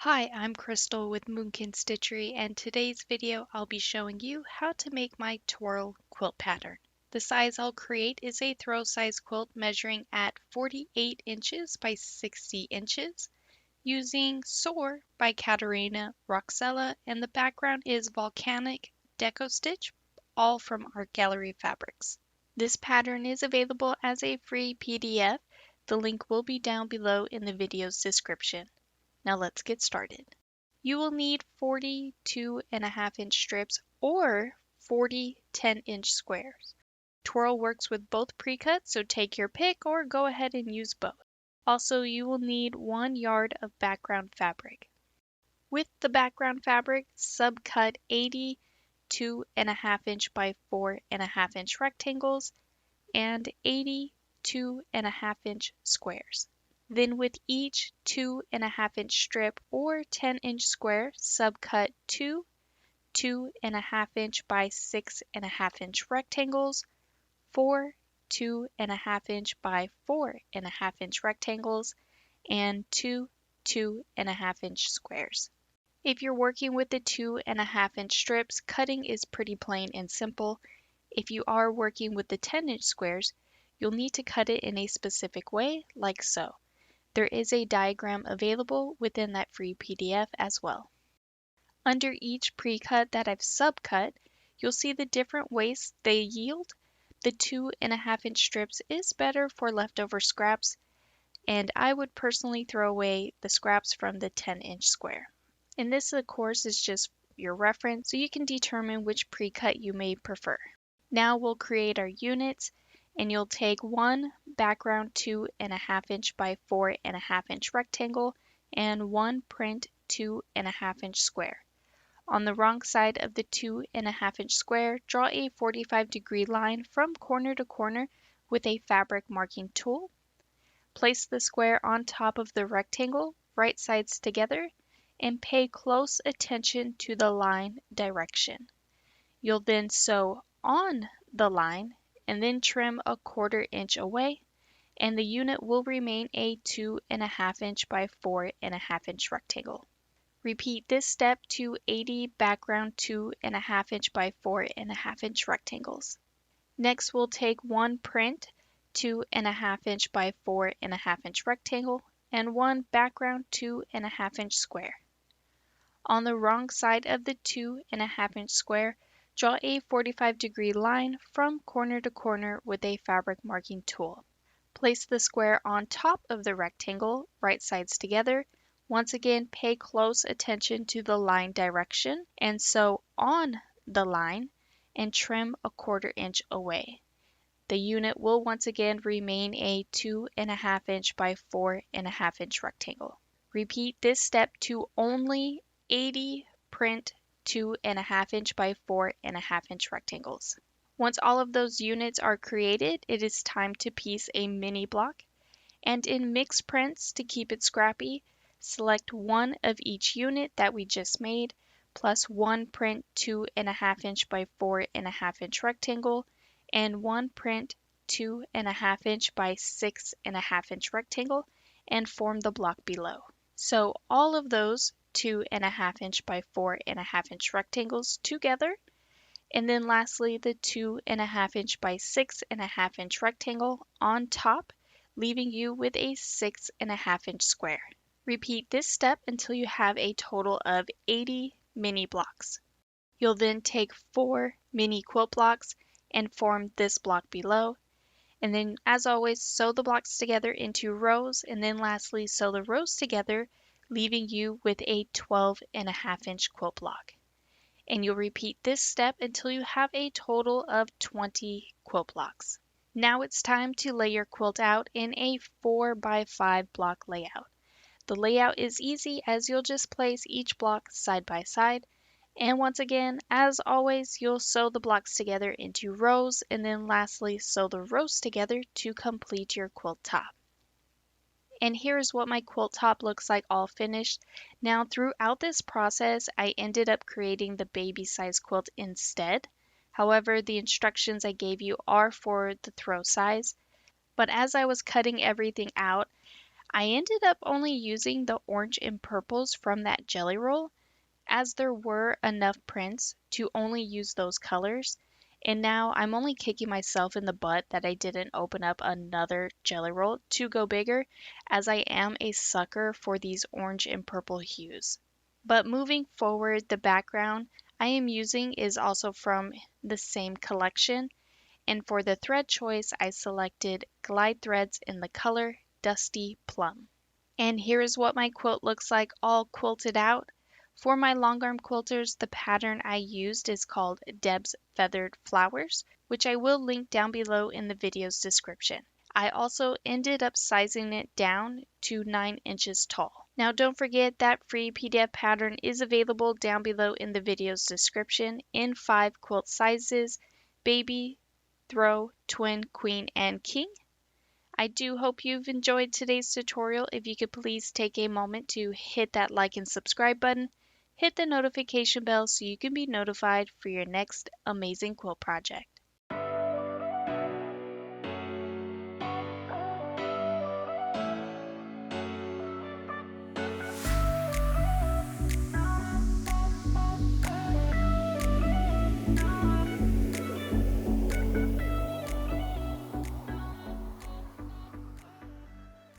Hi, I'm Crystal with Moonkin Stitchery, and today's video I'll be showing you how to make my twirl quilt pattern. The size I'll create is a throw size quilt measuring at 48 inches by 60 inches using Soar by Katarina Roxella, and the background is Volcanic Deco Stitch, all from Art Gallery Fabrics. This pattern is available as a free PDF. The link will be down below in the video's description. Now let's get started. You will need 40 2.5-inch strips or 40 10-inch squares. Twirl works with both pre-cuts, so take your pick or go ahead and use both. Also, you will need 1 yard of background fabric. With the background fabric, subcut 80 2.5-inch by 4.5-inch rectangles and 80 2.5-inch squares. Then with each 2.5-inch strip or 10-inch square, subcut 2 2.5-inch by 6.5-inch rectangles, 4 2.5-inch by 4.5-inch rectangles, and 2 2.5-inch squares. If you're working with the 2.5-inch strips, cutting is pretty plain and simple. If you are working with the 10-inch squares, you'll need to cut it in a specific way, like so. There is a diagram available within that free PDF as well. Under each pre-cut that I've subcut, you'll see the different wastes they yield. The 2.5-inch strips is better for leftover scraps, and I would personally throw away the scraps from the 10-inch square. And this, of course, is just your reference, so you can determine which pre-cut you may prefer. Now we'll create our units, and you'll take one background 2.5-inch by 4.5-inch rectangle and one print 2.5-inch square. On the wrong side of the 2.5-inch square, draw a 45-degree line from corner to corner with a fabric marking tool. Place the square on top of the rectangle, right sides together, and pay close attention to the line direction. You'll then sew on the line and then trim a 1/4 inch away, and the unit will remain a 2.5-inch by 4.5-inch rectangle. Repeat this step to 80 background 2.5-inch by 4.5-inch rectangles. Next, we'll take one print 2.5-inch by 4.5-inch rectangle and one background 2.5-inch square. On the wrong side of the 2.5-inch square, draw a 45-degree line from corner to corner with a fabric marking tool. Place the square on top of the rectangle, right sides together. Once again, pay close attention to the line direction and sew on the line and trim a 1/4 inch away. The unit will once again remain a 2.5-inch by 4.5-inch rectangle. Repeat this step to only 80 print 2.5-inch by 4.5-inch rectangles. Once all of those units are created, it is time to piece a mini block. And in mixed prints, to keep it scrappy, select one of each unit that we just made, plus one print 2.5-inch by 4.5-inch rectangle, and one print 2.5-inch by 6.5-inch rectangle, and form the block below. So all of those 2.5-inch by 4.5-inch rectangles together, and then lastly the 2.5-inch by 6.5-inch rectangle on top, leaving you with a 6.5-inch square. Repeat this step until you have a total of 80 mini blocks. You'll then take 4 mini quilt blocks and form this block below, and then as always sew the blocks together into rows, and then lastly sew the rows together, leaving you with a 12.5-inch quilt block. And you'll repeat this step until you have a total of 20 quilt blocks. Now it's time to lay your quilt out in a 4x5 block layout. The layout is easy as you'll just place each block side by side, and once again, as always, you'll sew the blocks together into rows, and then lastly sew the rows together to complete your quilt top. And here's what my quilt top looks like all finished. Now throughout this process, I ended up creating the baby size quilt instead. However, the instructions I gave you are for the throw size. But as I was cutting everything out, I ended up only using the orange and purples from that jelly roll, as there were enough prints to only use those colors. And now I'm only kicking myself in the butt that I didn't open up another jelly roll to go bigger, as I am a sucker for these orange and purple hues. But moving forward, the background I am using is also from the same collection, and for the thread choice I selected Glide Threads in the color Dusty Plum. And here is what my quilt looks like all quilted out. For my long arm quilters, the pattern I used is called Deb's Feathered Flowers, which I will link down below in the video's description. I also ended up sizing it down to 9 inches tall. Now don't forget that free PDF pattern is available down below in the video's description in 5 quilt sizes: baby, throw, twin, queen, and king. I do hope you've enjoyed today's tutorial. If you could please take a moment to hit that like and subscribe button, hit the notification bell so you can be notified for your next amazing quilt project.